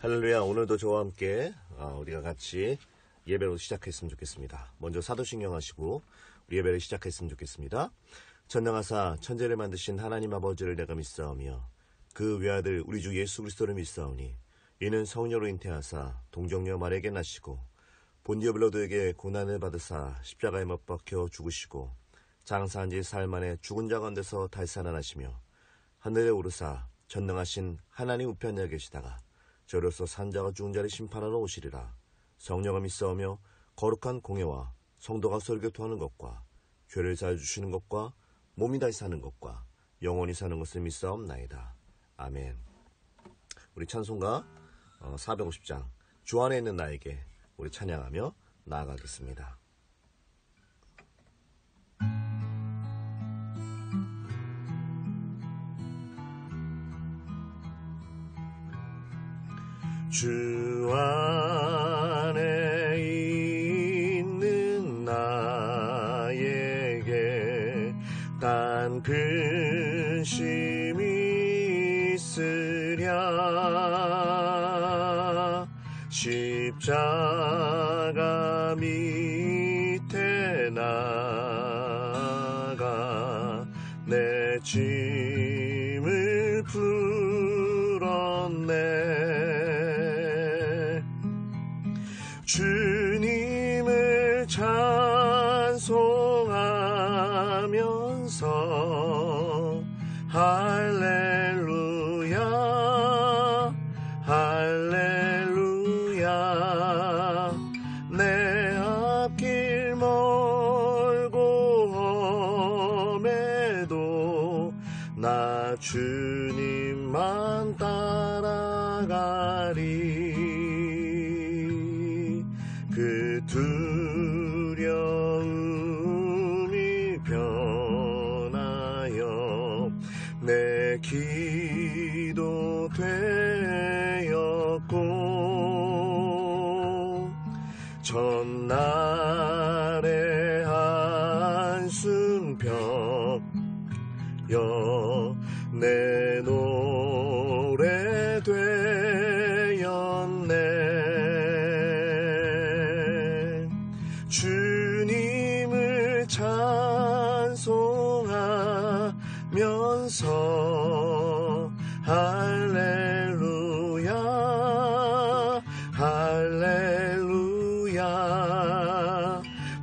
할렐루야. 오늘도 저와 함께 우리가 같이 예배로 시작했으면 좋겠습니다. 먼저 사도신경 하시고 우리 예배를 시작했으면 좋겠습니다. 전능하사 천지를 만드신 하나님 아버지를 내가 믿사오며 그 외아들 우리 주 예수 그리스도를 믿사오니 이는 성령으로 잉태하사 동정녀 마리아에게 나시고 본디오 빌라도에게 고난을 받으사 십자가에 못 박혀 죽으시고 장사한 지 사흘 만에 죽은 자 가운데서 다시 살아나시며 하늘에 오르사 전능하신 하나님 우편에 계시다가 저로서 산자가 죽은 자를 심판하러 오시리라. 성령을 믿사오며 거룩한 공예와 성도가 설교토하는 것과 죄를 사해 주시는 것과 몸이 다시 사는 것과 영원히 사는 것을 믿사옵나이다. 아멘. 우리 찬송가 450장 주 안에 있는 나에게 우리 찬양하며 나아가겠습니다. 주 안에 있는 나에게 단 근심이 있으랴. 십자가 밑에 나가 내 짐을 풀었네. 주님을 찬송하면서 할렐루야 할렐루야. 내 앞길 멀고 험해도 나 주님만 따라가리. 그 두려움이 변하여 내 기도 되었고 전날의 한숨 펴여 내 노래 되었네. 주님을 찬송하면서 할렐루야 할렐루야.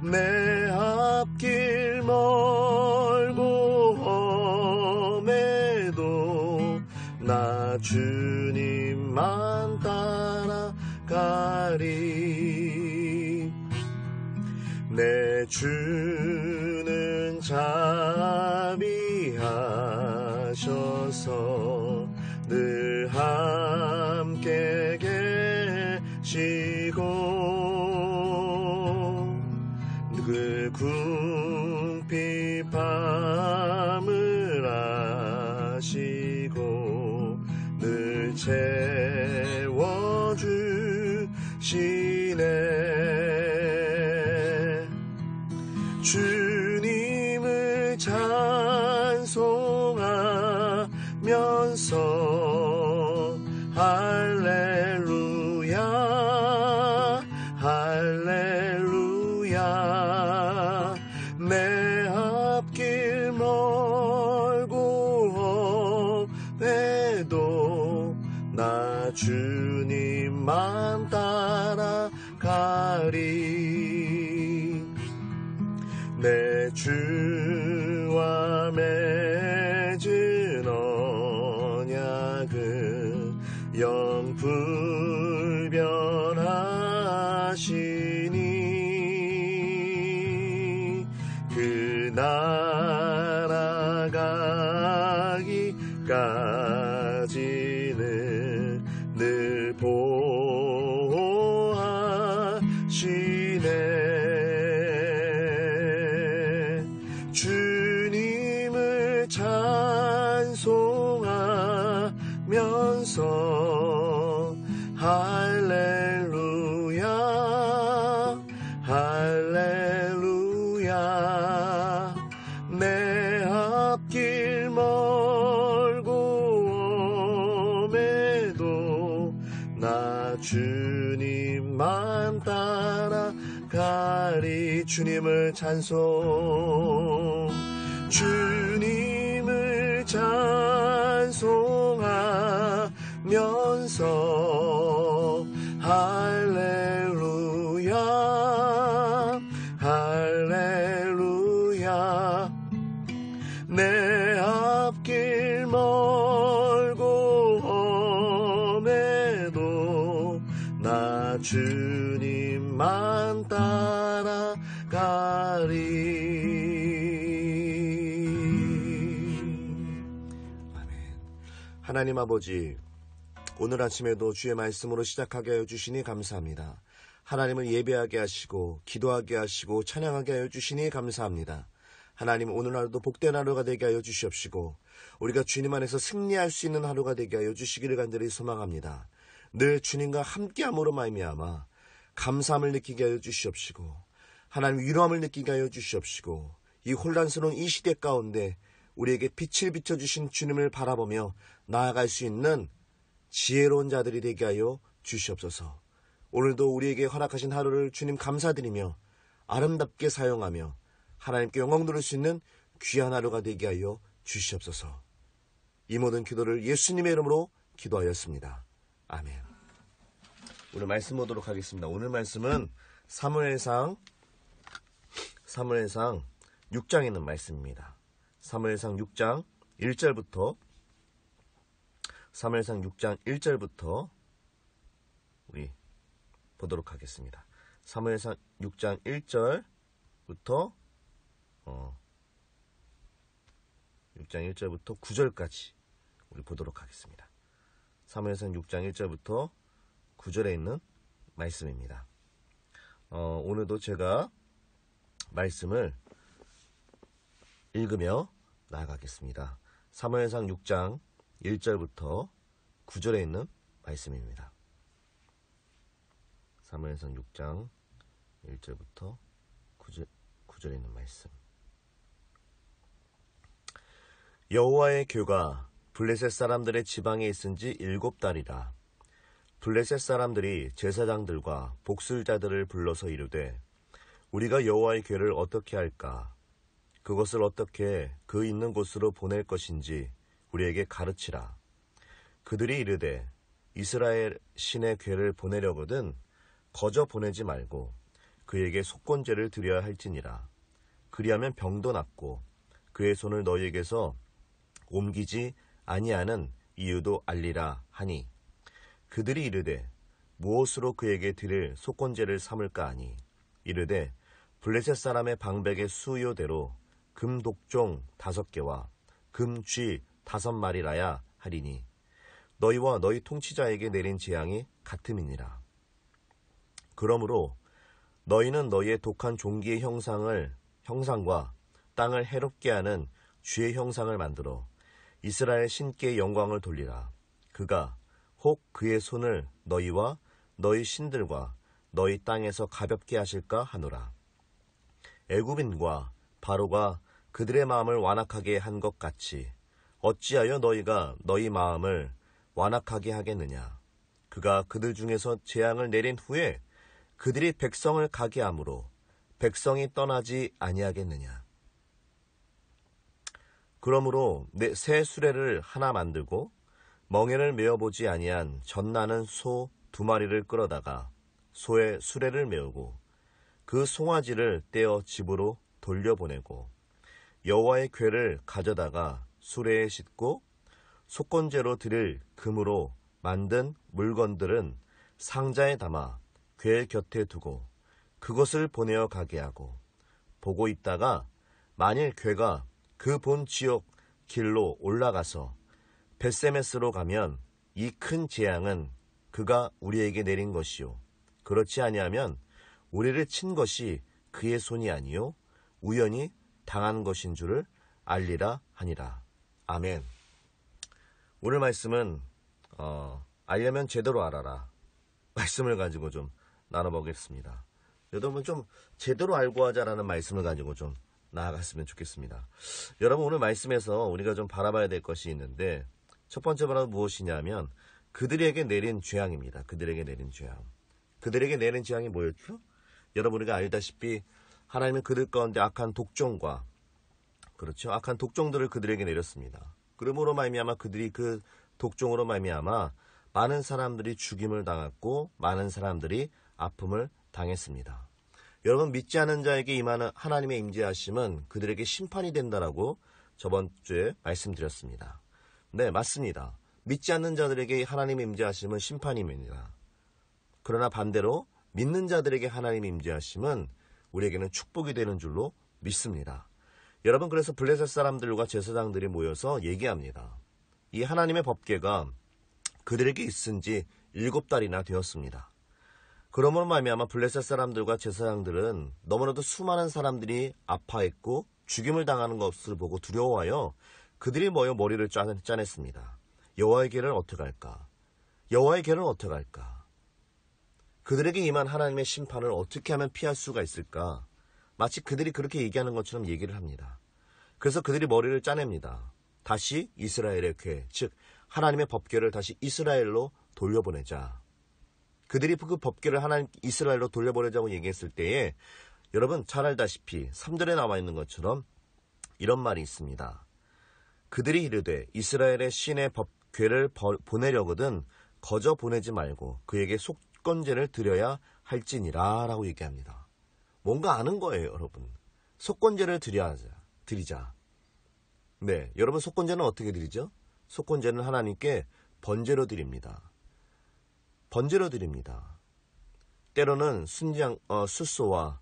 내 앞길 멀고 험해도 나 주님만 따라가리. 내 주는 자비하셔서 늘 함께 계시고 그 궁핍함을 아시고 늘 채워주시네. 주님을 찬송하면서 할렐루야 할렐루야. 내 앞길 멀고 험해도 나 주님만 따라가리. 내 주와 맺은 언약은 영불변하시니 그 나라 가기까지는 늘 보호하시네. 주님을 찬송하면서 할렐루야 할렐루야. 내 앞길 멀고 험해도 나 주님만 따라가리. 주님을 찬송, 주님을 찬송하면서 할렐루야 할렐루야. 내 앞길 멀고 험해도 나 주님만 따라가리. 하나님 아버지, 오늘 아침에도 주의 말씀으로 시작하게 하여 주시니 감사합니다. 하나님을 예배하게 하시고 기도하게 하시고 찬양하게 하여 주시니 감사합니다. 하나님, 오늘 하루도 복된 하루가 되게 하여 주시옵시고 우리가 주님 안에서 승리할 수 있는 하루가 되게 하여 주시기를 간절히 소망합니다. 늘 주님과 함께함으로 말미암아 감사함을 느끼게 하여 주시옵시고 하나님 위로함을 느끼게 하여 주시옵시고 이 혼란스러운 이 시대 가운데 우리에게 빛을 비춰주신 주님을 바라보며 나아갈 수 있는 지혜로운 자들이 되게 하여 주시옵소서. 오늘도 우리에게 허락하신 하루를 주님 감사드리며 아름답게 사용하며 하나님께 영광 돌릴 수 있는 귀한 하루가 되게 하여 주시옵소서. 이 모든 기도를 예수님의 이름으로 기도하였습니다. 아멘. 오늘 말씀 보도록 하겠습니다. 오늘 말씀은 사무엘상 6장에 있는 말씀입니다. 사무엘상 6장 1절부터 우리 보도록 하겠습니다. 사무엘상 6장 1절부터 6장 1절부터 9절까지 우리 보도록 하겠습니다. 사무엘상 6장 1절부터 9절에 있는 말씀입니다. 오늘도 제가 말씀을 읽으며 나아가겠습니다. 사무엘상 6장 1절부터 9절에 있는 말씀입니다. 사무엘상 6장 1절부터 9절에 있는 말씀. 여호와의 궤가 블레셋 사람들의 지방에 있은 지 7달이라. 블레셋 사람들이 제사장들과 복술자들을 불러서 이르되 우리가 여호와의 궤를 어떻게 할까? 그것을 어떻게 그 있는 곳으로 보낼 것인지 우리에게 가르치라. 그들이 이르되 이스라엘 신의 궤를 보내려거든 거저 보내지 말고 그에게 속건제를 드려야 할지니라. 그리하면 병도 낫고 그의 손을 너희에게서 옮기지 아니하는 이유도 알리라 하니 그들이 이르되 무엇으로 그에게 드릴 속건제를 삼을까 하니 이르되 블레셋 사람의 방백의 수요대로 금 독종 5개와 금 쥐 5마리라야 하리니 너희와 너희 통치자에게 내린 재앙이 같음이니라. 그러므로 너희는 너희의 독한 종기의 형상과 땅을 해롭게 하는 쥐의 형상을 만들어 이스라엘 신께 영광을 돌리라. 그가 혹 그의 손을 너희와 너희 신들과 너희 땅에서 가볍게 하실까 하노라. 애굽인과 바로가 그들의 마음을 완악하게 한 것 같이 어찌하여 너희가 너희 마음을 완악하게 하겠느냐. 그가 그들 중에서 재앙을 내린 후에 그들이 백성을 가게 함으로 백성이 떠나지 아니하겠느냐. 그러므로 내 새 수레를 하나 만들고 멍에를 메어보지 아니한 젖나는 소 2마리를 끌어다가 소의 수레를 메우고 그 송아지를 떼어 집으로 돌려보내고 여호와의 궤를 가져다가 수레에 싣고 속건제로 드릴 금으로 만든 물건들은 상자에 담아 궤 곁에 두고 그것을 보내어 가게 하고 보고 있다가 만일 궤가 그 본 지역 길로 올라가서 벳세메스로 가면 이 큰 재앙은 그가 우리에게 내린 것이요 그렇지 아니하면 우리를 친 것이 그의 손이 아니요 우연히 당한 것인 줄을 알리라 하니라. 아멘. 오늘 말씀은 알려면 제대로 알아라 말씀을 가지고 좀 나눠보겠습니다. 여러분 좀 제대로 알고 하자라는 말씀을 가지고 좀 나아갔으면 좋겠습니다. 여러분 오늘 말씀에서 우리가 좀 바라봐야 될 것이 있는데 첫 번째 바로 무엇이냐면 그들에게 내린 재앙입니다. 그들에게 내린 재앙. 그들에게 내린 재앙이 뭐였죠? 여러분 우리가 알다시피 하나님은 그들 가운데 악한 독종과 그렇죠. 악한 독종들을 그들에게 내렸습니다. 그러므로 말미암아 그들이 그 독종으로 말미암아 많은 사람들이 죽임을 당했고 많은 사람들이 아픔을 당했습니다. 여러분 믿지 않은 자에게 임하는 하나님의 임재하심은 그들에게 심판이 된다라고 저번 주에 말씀드렸습니다. 네, 맞습니다. 믿지 않는 자들에게 하나님의 임재하심은 심판입니다. 그러나 반대로 믿는 자들에게 하나님의 임재하심은 우리에게는 축복이 되는 줄로 믿습니다. 여러분 그래서 블레셋 사람들과 제사장들이 모여서 얘기합니다. 이 하나님의 법궤가 그들에게 있은 지 7달이나 되었습니다. 그러므로 말미암아 블레셋 사람들과 제사장들은 너무나도 수많은 사람들이 아파했고 죽임을 당하는 것을 보고 두려워하여 그들이 모여 머리를 짜냈습니다. 여호와의 길을 어떻게 할까? 여호와의 길을 어떻게 할까? 그들에게 임한 하나님의 심판을 어떻게 하면 피할 수가 있을까? 마치 그들이 그렇게 얘기하는 것처럼 얘기를 합니다. 그래서 그들이 머리를 짜냅니다. 다시 이스라엘의 궤, 즉 하나님의 법궤를 다시 이스라엘로 돌려보내자. 그들이 그 법궤를 이스라엘로 돌려보내자고 얘기했을 때에 여러분 잘 알다시피 3절에 나와 있는 것처럼 이런 말이 있습니다. 그들이 이르되 이스라엘의 신의 법궤를 보내려거든 거저 보내지 말고 그에게 속건제를 드려야 할지니라 라고 얘기합니다. 뭔가 아는 거예요, 여러분. 속건제를 드리자. 네, 여러분 속건제는 어떻게 드리죠? 속건제는 하나님께 번제로 드립니다. 번제로 드립니다. 때로는 숫소와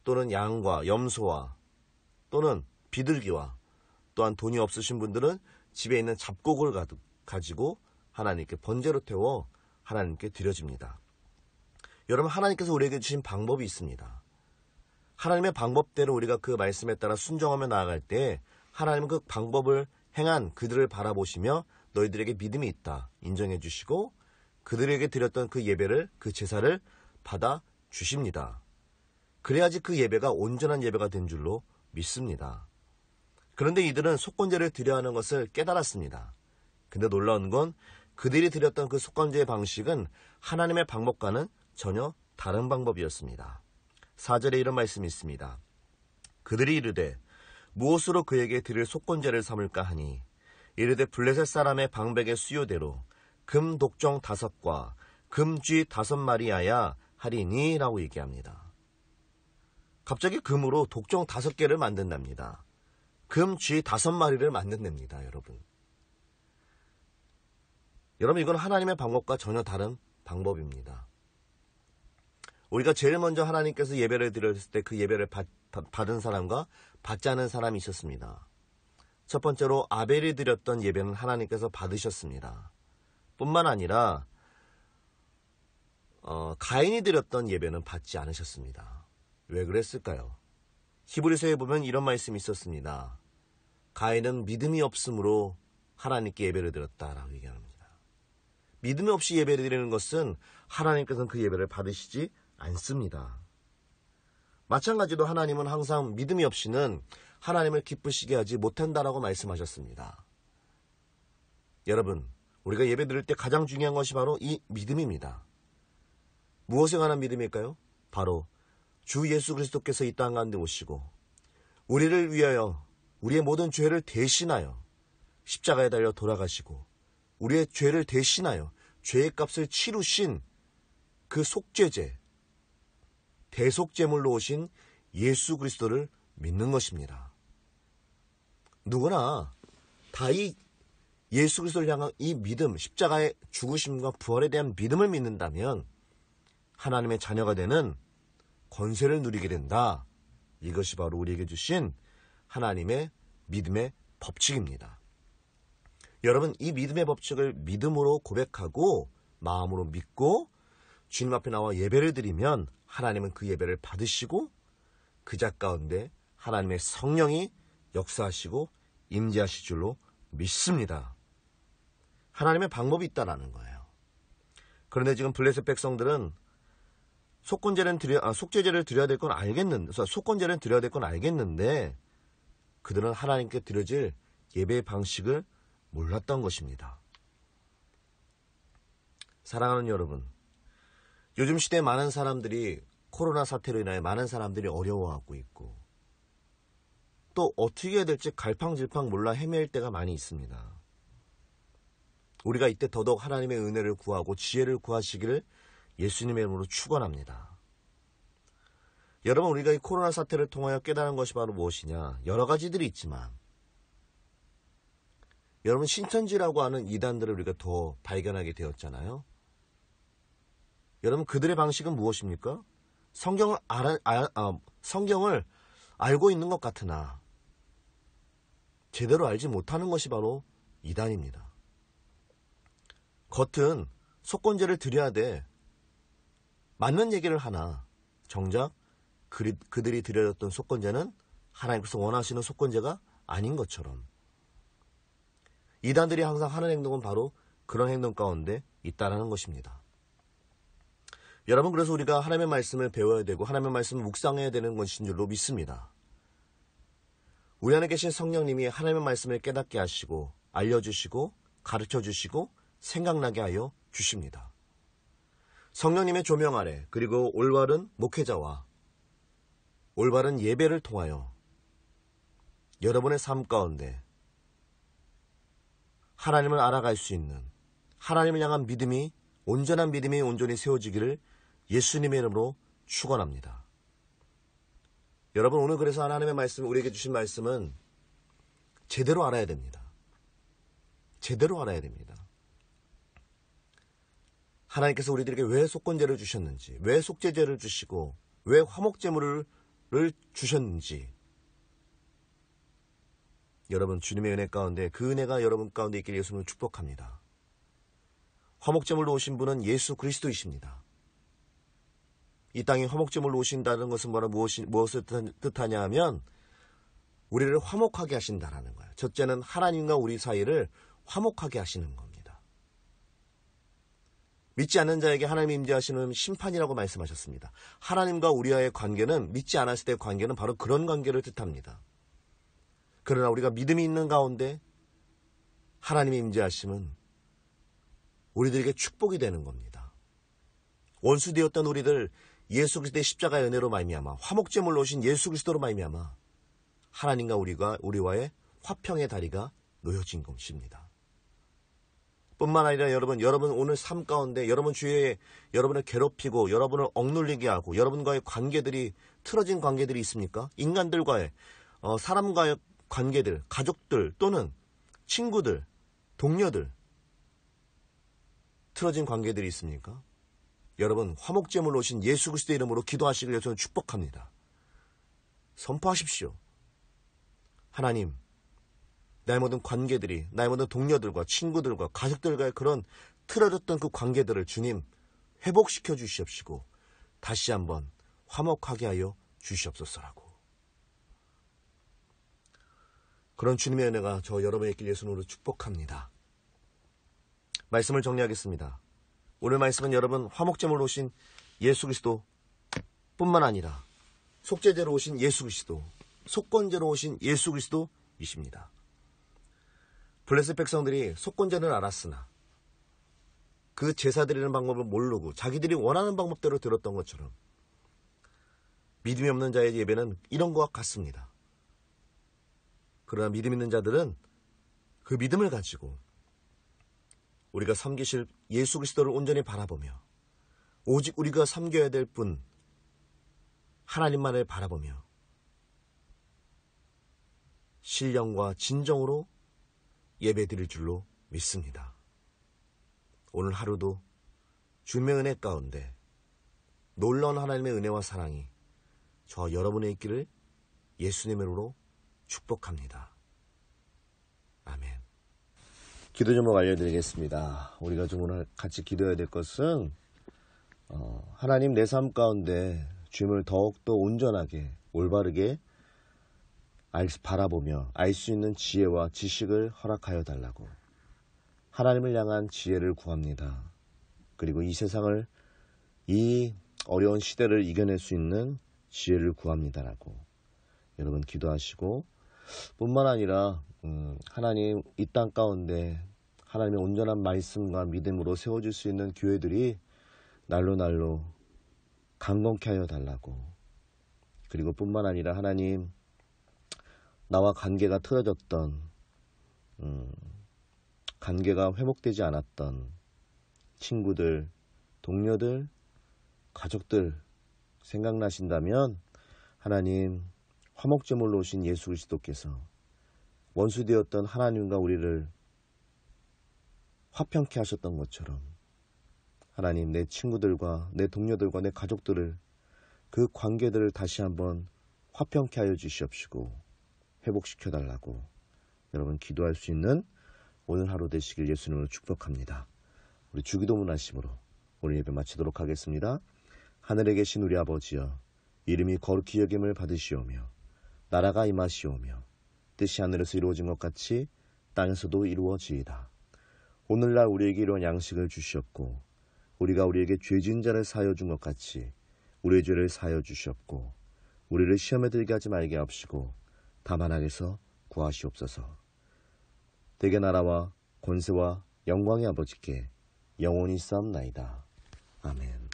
또는 양과 염소와 또는 비둘기와 또한 돈이 없으신 분들은 집에 있는 잡곡을 가지고 하나님께 번제로 태워 하나님께 드려집니다. 여러분 하나님께서 우리에게 주신 방법이 있습니다. 하나님의 방법대로 우리가 그 말씀에 따라 순종하며 나아갈 때 하나님은 그 방법을 행한 그들을 바라보시며 너희들에게 믿음이 있다 인정해 주시고 그들에게 드렸던 그 예배를 그 제사를 받아 주십니다. 그래야지 그 예배가 온전한 예배가 된 줄로 믿습니다. 그런데 이들은 속건제를 드려야 하는 것을 깨달았습니다. 근데 놀라운 건 그들이 드렸던 그 속건제의 방식은 하나님의 방법과는 전혀 다른 방법이었습니다. 4절에 이런 말씀이 있습니다. 그들이 이르되 무엇으로 그에게 드릴 속건제를 삼을까 하니 이르되 블레셋 사람의 방백의 수요대로 금 독종 5과 금쥐 5마리야야 하리니 라고 얘기합니다. 갑자기 금으로 독종 5개를 만든답니다. 금쥐 5마리를 만든답니다. 여러분 이건 하나님의 방법과 전혀 다른 방법입니다. 우리가 제일 먼저 하나님께서 예배를 드렸을 때 그 예배를 받은 사람과 받지 않은 사람이 있었습니다. 첫 번째로 아벨이 드렸던 예배는 하나님께서 받으셨습니다. 뿐만 아니라 가인이 드렸던 예배는 받지 않으셨습니다. 왜 그랬을까요? 히브리서에 보면 이런 말씀이 있었습니다. 가인은 믿음이 없으므로 하나님께 예배를 드렸다라고 얘기합니다. 믿음이 없이 예배를 드리는 것은 하나님께서는 그 예배를 받으시지 않습니다. 마찬가지로 하나님은 항상 믿음이 없이는 하나님을 기쁘시게 하지 못한다라고 말씀하셨습니다. 여러분, 우리가 예배 드릴 때 가장 중요한 것이 바로 이 믿음입니다. 무엇에 관한 믿음일까요? 바로 주 예수 그리스도께서 이 땅 가운데 오시고 우리를 위하여 우리의 모든 죄를 대신하여 십자가에 달려 돌아가시고 우리의 죄를 대신하여 죄의 값을 치루신 그 속죄제, 대속제물로 오신 예수 그리스도를 믿는 것입니다. 누구나 다 이 예수 그리스도를 향한 이 믿음, 십자가의 죽으심과 부활에 대한 믿음을 믿는다면 하나님의 자녀가 되는 권세를 누리게 된다. 이것이 바로 우리에게 주신 하나님의 믿음의 법칙입니다. 여러분, 이 믿음의 법칙을 믿음으로 고백하고 마음으로 믿고 주님 앞에 나와 예배를 드리면 하나님은 그 예배를 받으시고 그 자 가운데 하나님의 성령이 역사하시고 임재하실 줄로 믿습니다. 하나님의 방법이 있다라는 거예요. 그런데 지금 블레셋 백성들은 속죄제를 드려야 될 건 알겠는데, 속건제를 드려야 될 건 알겠는데 그들은 하나님께 드려질 예배의 방식을 몰랐던 것입니다. 사랑하는 여러분, 요즘 시대에 많은 사람들이 코로나 사태로 인하여 많은 사람들이 어려워하고 있고 또 어떻게 해야 될지 갈팡질팡 몰라 헤맬 때가 많이 있습니다. 우리가 이때 더더욱 하나님의 은혜를 구하고 지혜를 구하시기를 예수님의 이름으로 축원합니다. 여러분, 우리가 이 코로나 사태를 통하여 깨달은 것이 바로 무엇이냐? 여러 가지들이 있지만 여러분, 신천지라고 하는 이단들을 우리가 더 발견하게 되었잖아요. 여러분, 그들의 방식은 무엇입니까? 성경을 알고 있는 것 같으나 제대로 알지 못하는 것이 바로 이단입니다. 겉은 속건제를 드려야 돼 맞는 얘기를 하나 정작 그들이 드려졌던 속건제는 하나님께서 원하시는 속건제가 아닌 것처럼 이단들이 항상 하는 행동은 바로 그런 행동 가운데 있다라는 것입니다. 여러분, 그래서 우리가 하나님의 말씀을 배워야 되고 하나님의 말씀을 묵상해야 되는 것인 줄로 믿습니다. 우리 안에 계신 성령님이 하나님의 말씀을 깨닫게 하시고 알려주시고 가르쳐주시고 생각나게 하여 주십니다. 성령님의 조명 아래 그리고 올바른 목회자와 올바른 예배를 통하여 여러분의 삶 가운데 하나님을 알아갈 수 있는 하나님을 향한 믿음이 온전한 믿음이 온전히 세워지기를 예수님의 이름으로 축원합니다. 여러분, 오늘 그래서 하나님의 말씀, 우리에게 주신 말씀은 제대로 알아야 됩니다. 제대로 알아야 됩니다. 하나님께서 우리들에게 왜 속건제를 주셨는지, 왜 속죄제를 주시고 왜 화목제물을 주셨는지, 여러분, 주님의 은혜 가운데 그 은혜가 여러분 가운데 있기를 예수님을 축복합니다. 화목제물로 오신 분은 예수 그리스도이십니다. 이 땅에 화목제물로 오신다는 것은 무엇을 뜻하냐 하면 우리를 화목하게 하신다라는 거예요. 첫째는 하나님과 우리 사이를 화목하게 하시는 겁니다. 믿지 않는 자에게 하나님이 임재하시는 심판이라고 말씀하셨습니다. 하나님과 우리와의 관계는, 믿지 않았을 때의 관계는 바로 그런 관계를 뜻합니다. 그러나 우리가 믿음이 있는 가운데 하나님의 임재하심은 우리들에게 축복이 되는 겁니다. 원수되었던 우리들 예수 그리스도의 십자가의 은혜로 말미암아 화목제물로 오신 예수 그리스도로 말미암아 하나님과 우리와의 화평의 다리가 놓여진 것입니다. 뿐만 아니라 여러분 오늘 삶 가운데 여러분 주위에 여러분을 괴롭히고 여러분을 억눌리게 하고 여러분과의 관계들이 틀어진 관계들이 있습니까? 인간들과의 사람과의 관계들, 가족들 또는 친구들, 동료들 틀어진 관계들이 있습니까? 여러분, 화목제물로 오신 예수 그리스도의 이름으로 기도하시길 위해서 축복합니다. 선포하십시오. 하나님, 나의 모든 관계들이, 나의 모든 동료들과 친구들과 가족들과의 그런 틀어졌던 그 관계들을 주님 회복시켜 주시옵시고 다시 한번 화목하게 하여 주시옵소서라고. 그런 주님의 은혜가 저 여러분의 길 예수님으로 축복합니다. 말씀을 정리하겠습니다. 오늘 말씀은 여러분 화목제물로 오신 예수 그리스도 뿐만 아니라 속죄제로 오신 예수 그리스도, 속건제로 오신 예수 그리스도이십니다. 블레셋 백성들이 속건제는 알았으나 그 제사 드리는 방법을 모르고 자기들이 원하는 방법대로 들었던 것처럼 믿음이 없는 자의 예배는 이런 것과 같습니다. 그러나 믿음 있는 자들은 그 믿음을 가지고 우리가 섬기실 예수 그리스도를 온전히 바라보며 오직 우리가 섬겨야 될 분 하나님만을 바라보며 신령과 진정으로 예배드릴 줄로 믿습니다. 오늘 하루도 주님의 은혜 가운데 놀라운 하나님의 은혜와 사랑이 저와 여러분의 있기를 예수님의 이름으로 축복합니다. 아멘. 기도 제목 알려드리겠습니다. 우리가 좀 오늘 같이 기도해야 될 것은 하나님, 내 삶 가운데 주님을 더욱더 온전하게 올바르게 바라보며 알 수 있는 지혜와 지식을 허락하여 달라고 하나님을 향한 지혜를 구합니다. 그리고 이 세상을, 이 어려운 시대를 이겨낼 수 있는 지혜를 구합니다라고 여러분 기도하시고, 뿐만 아니라 하나님, 이 땅 가운데 하나님의 온전한 말씀과 믿음으로 세워질 수 있는 교회들이 날로 강건케 하여 달라고. 그리고 뿐만 아니라 하나님, 나와 관계가 틀어졌던, 관계가 회복되지 않았던 친구들, 동료들, 가족들 생각나신다면 하나님, 화목제물로 오신 예수 그리스도께서 원수되었던 하나님과 우리를 화평케 하셨던 것처럼 하나님, 내 친구들과 내 동료들과 내 가족들을, 그 관계들을 다시 한번 화평케 하여 주시옵시고 회복시켜 달라고 여러분 기도할 수 있는 오늘 하루 되시길 예수님으로 축복합니다. 우리 주기도문 하심으로 오늘 예배 마치도록 하겠습니다. 하늘에 계신 우리 아버지여, 이름이 거룩히 여김을 받으시오며 나라가 임하시오며 뜻이 하늘에서 이루어진 것 같이 땅에서도 이루어지이다. 오늘날 우리에게 이런 양식을 주시옵고 우리가 우리에게 죄 지은 자를 사하여 준 것 같이 우리의 죄를 사하여 주시옵고 우리를 시험에 들게 하지 말게 하옵시고 다만 악에서 구하시옵소서. 대개 나라와 권세와 영광의 아버지께 영원히 싸움나이다. 아멘.